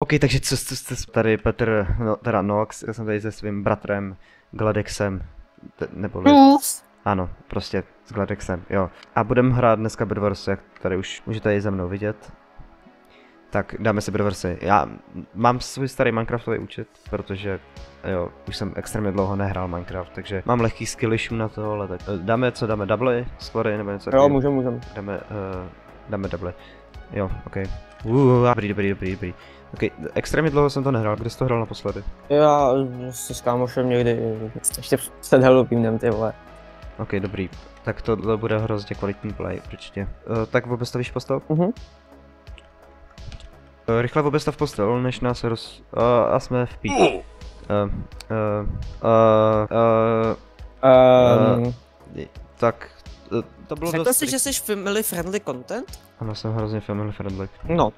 OK, takže co jste tady, Petr, no, teda Nox, já jsem tady se svým bratrem Gladexem, neboli... Ano, prostě s Gladexem, jo. A budeme hrát dneska Bedwars, jak tady už můžete i za mnou vidět. Tak dáme si Bedwarsy. Já mám svůj starý Minecraftový účet, protože jo, už jsem extrémně dlouho nehrál Minecraft, takže mám lehký skill issue na to, ale tak dáme co, dáme double, squady nebo něco Jo, můžem. Dáme double. Jo, OK. Dobrý. OK, extrémně dlouho jsem to nehrál, kdy jsi to hrál naposledy? Já se s kámošem někdy, ještě před Halloweenem, ty vole. OK, dobrý. Tak to bude hrozně kvalitní play, určitě. Tak obestavíš postel? Rychle obestav postel, než nás a jsme v pí. Tak, to bylo Řekl dost... jsi, že jsi family friendly content? Ano, jsem hrozně family friendly. No.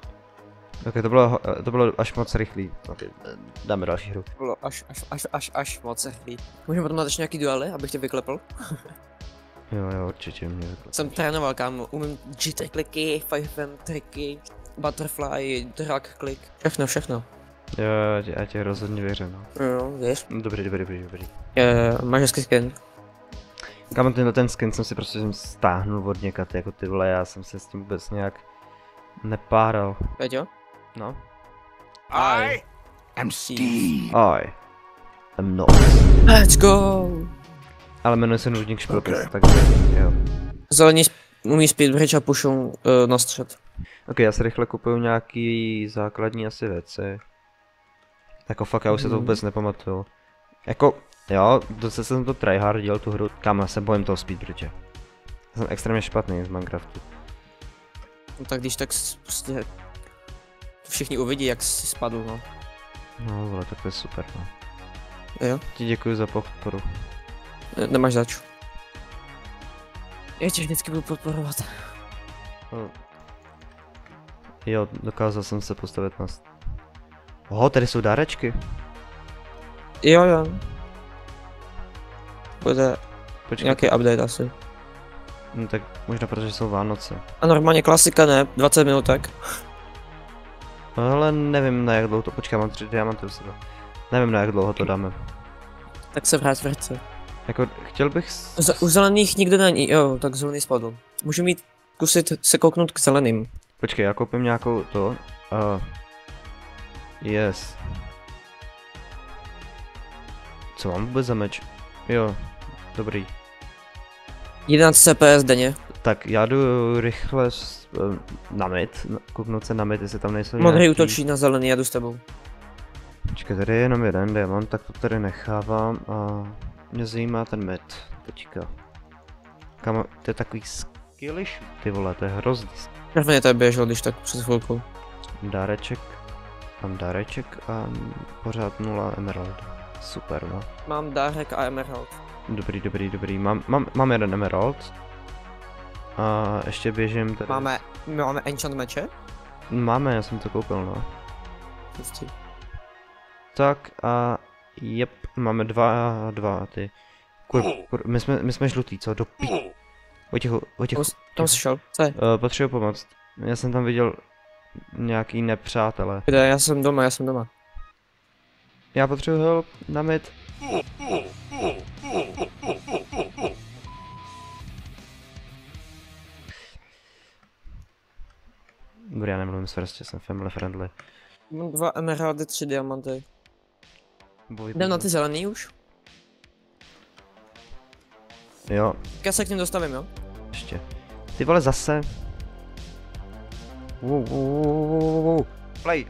Ok, to bylo až moc rychlý. Ok, dáme další hru. To bylo až moc rychlý. Můžeme potom dát ještě nějaký duely, abych tě vyklepl? Jo, určitě mě vyklepl. Jsem trénoval, kámo, umím GT kliky, 5M triky, butterfly, drag click, všechno. Jo, já tě rozhodně věřím, no. Jo, víš? Dobrý. Máš hezký skin. Kámo, ten skin jsem si prostě stáhnul od někat, jako ty vole, já jsem se s tím vůbec nějak nepáral. Peťo? No. I am Steve. I am not. Let's go! Ale jmenuje se Nudník Špilkes, takže jo. Zelení umí speedbridge a pušou na střed. Ok, já si rychle kupuju nějaký základní asi věci. Jako fakt, já už se to vůbec nepamatuju. Jako, jo, docela jsem to tryhardil tu hru, kam já se bojím toho speedbridge. Já jsem extrémně špatný z Minecraftu. No tak když tak prostě všichni uvidí, jak jsi spadl, no. No vole, tak to je super, no. Jo? Ti děkuji za podporu. Nemáš zač. Já tě vždycky budu podporovat. Jo, dokázal jsem se postavit na... Oho, tady jsou dárečky. Jo. Bude Počkej. nějaký update asi. No tak možná protože jsou Vánoce. A normálně klasika ne, 20 minutek. No, ale nevím na jak dlouho to, počkej, mám 3 diamanty u sebe. Nevím na jak dlouho to dáme. Tak se vrát v herce. Jako, chtěl bych... U zelených nikdo není, jo, tak zelený spadl. Můžu mít zkusit se kouknout k zeleným. Počkej, já koupím nějakou to. Yes. Co mám vůbec za meč? Jo, dobrý. 11 CPS denně. Tak já jdu rychle na mid, kouknout se na mid, jestli tam nejsou Modrý nějaký... útočí na zelený, já jdu s tebou. Počkej, tady je jenom jeden diamant, tak to tady nechávám a mě zajímá ten mid, teďka. Kam, to je takový skillish, ty vole, to je hrozný. Prvně tady běžel, když tak před chvilkou. Dáreček, mám dáreček a pořád 0 emerald. Super, no. Mám dárek a emerald. Dobrý, mám jeden emerald. A ještě běžím tady. Máme enchant meče? Máme, já jsem to koupil, no. Pustí. Tak a jep, máme dva ty. My jsme žlutý, co? Do pí... Vojtěchu. Tam jsi šel, co je? Potřebuji pomoct. Já jsem tam viděl nějaký nepřátelé. Kde, já jsem doma. Já potřebuji help na mid. Dobrý, já nemluvím s vrstě, jsem family friendly. Mám 2 emeraldy, 3 diamanty. Jdem na ty zelený už? Jo. Tak já se k ním dostavím, jo? Ještě. Ty vole zase. Play.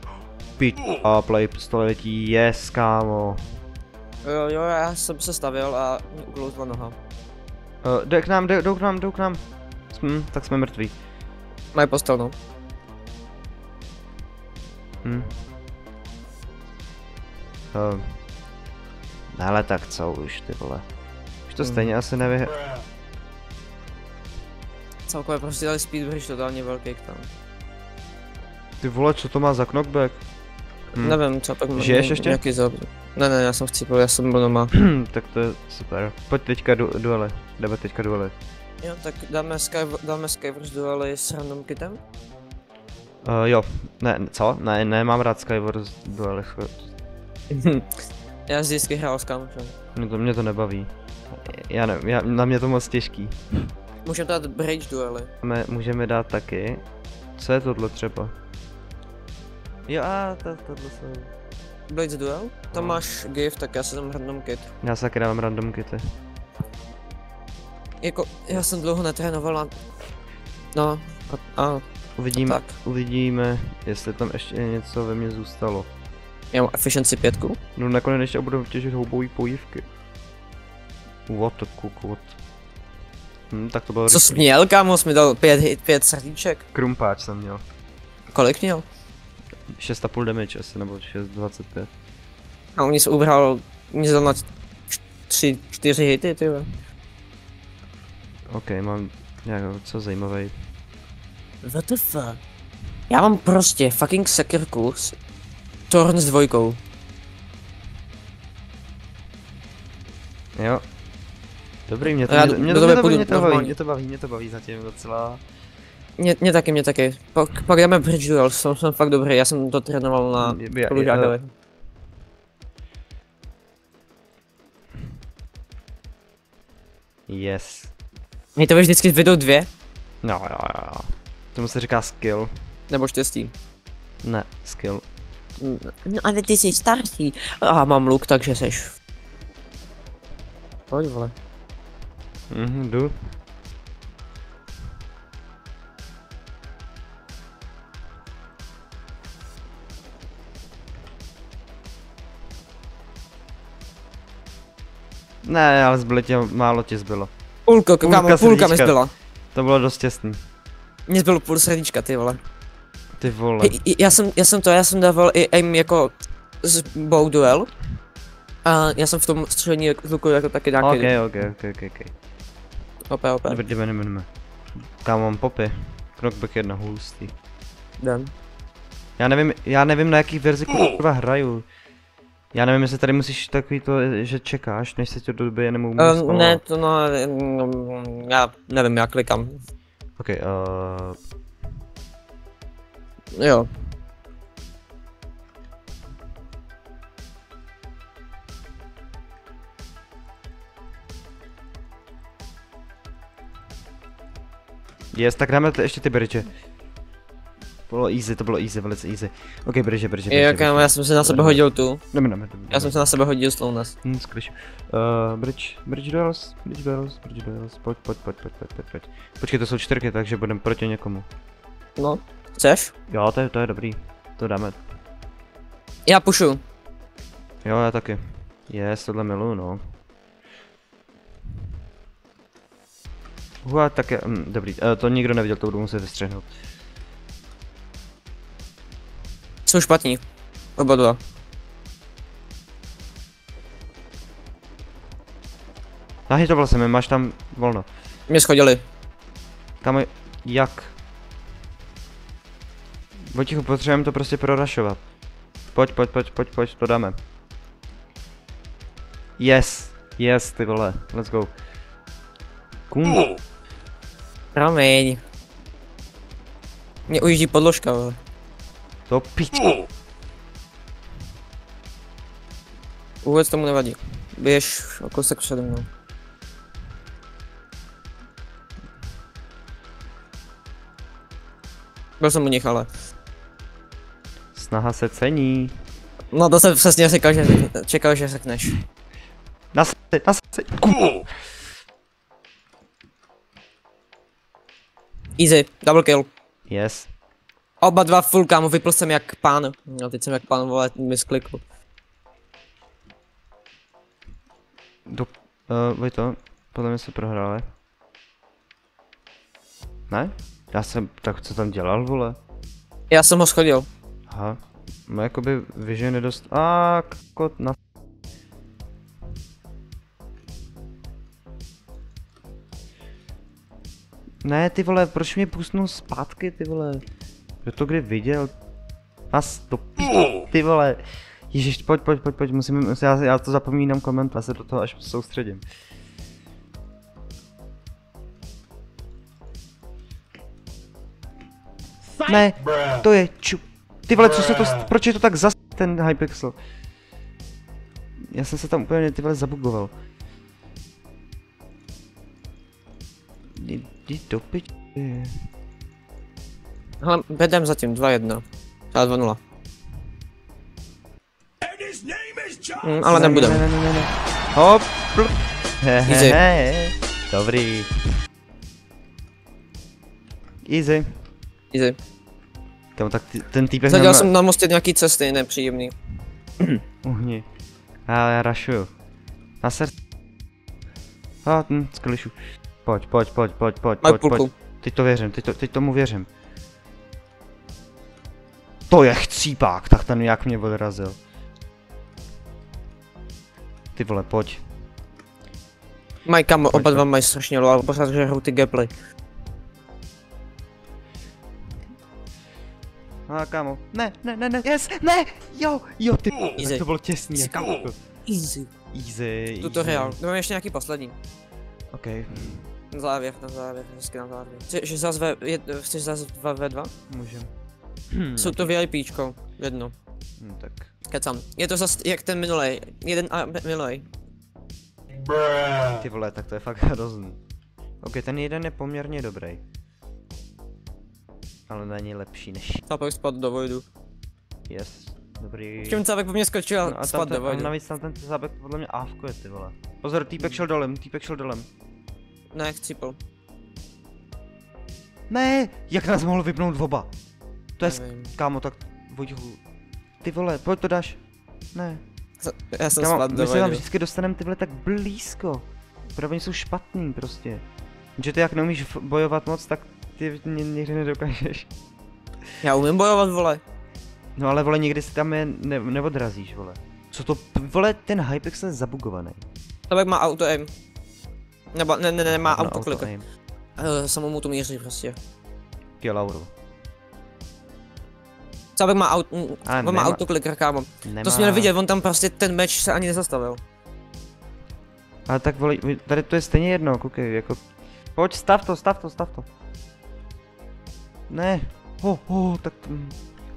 Pít. A play století, yes, kámo. Jo, já jsem se stavil a mě uklouzla noha. Jdou k nám. Tak jsme mrtví. Mají postel, no. Ale tak co už, ty vole. Už to stejně asi nevyhne. Celkově prostě dali speedbridge totálně velký tam. Ty vole, co to má za knockback? Nevím, co pak žiješ ještě? Nějaký záběr. Ne, já jsem chcípil, já jsem byl doma. Tak to je super. Pojď teďka duely. Jdeme teďka duely. Jo, tak dáme Skywars duely s random kitem. Jo, ne, co? Ne, nemám rád Skywars Duel. Já vždycky hrál s kámošem. Mě to nebaví. Já nevím, na mě to moc těžký. Můžeme dát bridge duely. Můžeme dát taky. Co je tohle třeba? Jo, tohle jsou... Blades duel? Tam máš gift, tak já si tam random kit. Já se taky dávám random kity. Jako, já jsem dlouho netrénoval a... No, a Uvidíme, jestli tam ještě něco ve mně zůstalo. já mám efficiency 5. No nakonec ještě budu těžit houbový pojívky. What the cook, what? Tak to bylo Co jsi měl, kámo, jsi mi dal 5 srdíček. Krumpáč jsem měl. Kolik měl? 6,5 damage asi, nebo 6,25. A on jsi ubral, mě dal na 4 hity, ty jo. OK, mám nějak co zajímavý. What the fuck? Já mám prostě fucking Seker kurz. Torn s 2. Jo. Dobrý, mě to baví zatím docela. Mě taky. Pak jdeme bridge duel, jsem fakt dobrý, já jsem to trénoval na spolužákovi. Yes. Mě to vždycky vedou 2? No. Tomu se říká skill. Nebo štěstí. Ne, skill. No ale ty jsi starší. A mám luk, takže seš. Pojď vole. Jdu. Ne, ale málo ti zbylo. Půlka mi zbyla. To bylo dost těsný. Mně zbylo půl srdíčka, ty vole. Ty vole. Já jsem dával i aim jako z bow duel. A já jsem v tom střelení luku jako taky nějaký. OK. OP. Jdeme. Tam mám popy. Knockback 1 hustý. Jdem. Já nevím na jaký verzi kurva hraju. Já nevím, jestli tady musíš takový to, že čekáš, než se tě dobije, nebo můžeš spalovat. Ne, to no, já nevím, já klikám. OK, Jo. Yes, tak dáme ještě ty bridge. To bylo easy, velice easy. OK, bridge. Já jsem se na sebe hodil tu. Jdeme. Já jsem se na sebe hodil slowness. Skvělý. Bridge duels, pojď. Počkej, to jsou 4, takže budeme proti někomu. No, chceš? Jo, to je dobrý, to dáme. Já pušu. Jo, já taky. Yes, tohle miluju, no. Tak je, dobrý, to nikdo neviděl, to budu muset vystřihnout. Jsou špatní. Oba dva. Nahitoval jsem je, máš tam volno. Mě schodili. Kam jak? Vojtichu, potřebujeme to prostě prorašovat. Pojď, to dáme. Yes, ty vole, let's go. Promiň. Mě ujíždí podložka, vole. To pič. Vůbec tomu nevadí. Běž o kousek přede mnou. Byl jsem u nich, ale. Snaha se cení. No to jsem přesně čekal, že řekneš. Nasej. Easy, double kill. Yes. Oba dva full kámo, vypl jsem jak pán. No teď jsem jak pán, vole, misklikl. Vojto, podle mě se prohráli. Ne? Tak co tam dělal, vole? Já jsem ho schodil. Aha. No jakoby vision nedost... kot na... Ne, ty vole, proč mě pusnul zpátky, ty vole? Kdo to kdy viděl? Ty vole. Ježiš, pojď, já to zapomínám komentovat, já se do toho až soustředím. Ne, to je Ty vole, co se to, proč je to tak zas ten Hypixel? Já jsem se tam úplně ty vole zabugoval. Jdi do piči. Hele, bedem zatím 2-1. A 2-0. Ale nebudem. Ne. Hop. Easy. Dobrý. Easy. Easy. Kam tak ten týpek Zadělal jsem na mostě nějaký cesty, nepříjemný. Uhni. A já rašuju. Na srdce. Sklišu. Pojď. Teď to věřím, teď tomu věřím. To je chcípák, tak ten jak mě odrazil. Ty vole, pojď. Mají kamo, oba dva mají strašně low, ale pořád hrajou ty gameplay. Kámo, ne, yes, ne, jo, ty, Easy. to bylo těsný, Easy, kámo. Easy. Tutoriál, máme ještě nějaký poslední. OK. Na závěr, hezky na závěr. Chceš zase 2v2? Můžem. Jsou to VIPčko, jedno. Tak. Kecam. Je to zase jak ten minulej, jeden a minulej. Ty vole, tak to je fakt hrozný. OK, ten jeden je poměrně dobrý. Ale není lepší než. Cápek spad do vojdu. Yes, dobrý. Čím cápek po mně skočil No a spad do vojdu. Navíc tam ten zábek podle mě ávkuje, ty vole. Pozor, týpek šel dolem. Ne, chcípl. Ne, jak nás mohl vypnout oba? To je Nevím. kámo, tak Vojtěchu. Ty vole, pojď to dáš. Ne. Já jsem Kámo, spad do my se tam vojdu. vždycky dostaneme ty vole tak blízko. Protože oni jsou špatný prostě. Že ty jak neumíš bojovat moc, tak ty nikdy nedokážeš. Já umím bojovat, vole. No ale vole, nikdy si tam je neodrazíš, vole. Co to, vole, ten Hypixel je zabugovaný. Cápek má auto aim. Nebo ne, má No, autoklik. aim. Samomu to míří prostě. Kilauru. Cápek má A má autoklik, kámo. To jsi měl vidět, on tam prostě ten meč se ani nezastavil. Ale tak vole, tady to je stejně jedno, koukej, jako. Pojď, stav to. Ne. Tak.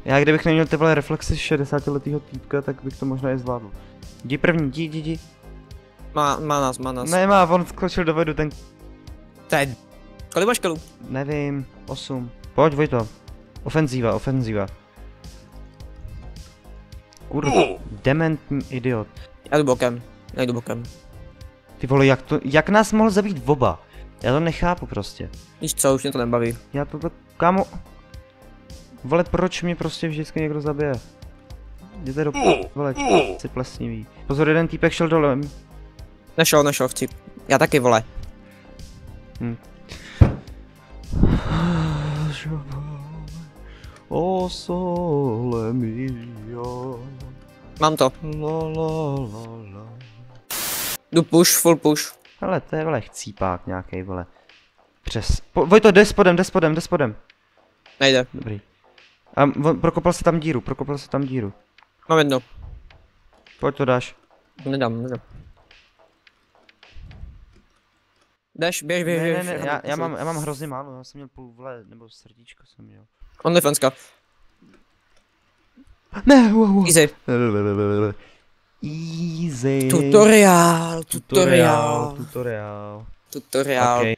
Já kdybych neměl ty vole reflexy 60letýho týpka, tak bych to možná i zvládl. Jdi první, jdi. Má nás. Nemá, on skočil do vodu, ten. Teď. Kolik máš kilů? Nevím, 8. Pojď, Vojto. Ofenzíva. Kurva, dementní idiot. Já jdu bokem. Ty vole, jak nás mohl zabít oba? Já to nechápu prostě. Víš co, už mě to nebaví. Já to kámo. Vole, proč mě prostě vždycky někdo zabije? Jděte do vole, si plesnivý. Pozor, jeden týpek šel dolem. Nešel, chci. Já taky, vole. O sole mio. Mám to. La. Jdu push, full push. Hele, to je vole chcípák nějakej, vole. Vojto, jde spodem. Nejde. Dobrý. A prokopal se tam díru. Mám jedno. Pojď to dáš. Nedám. Jdeš, běž. Ne, já mám hrozně málo, já jsem měl půl vole, nebo srdíčko jsem měl. OnlyFanska. Ne, Easy. Easy. Tutoriál.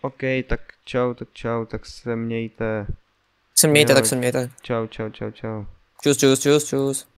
OK, tak čau, tak se mějte. Tak se mějte. Čau. Čus.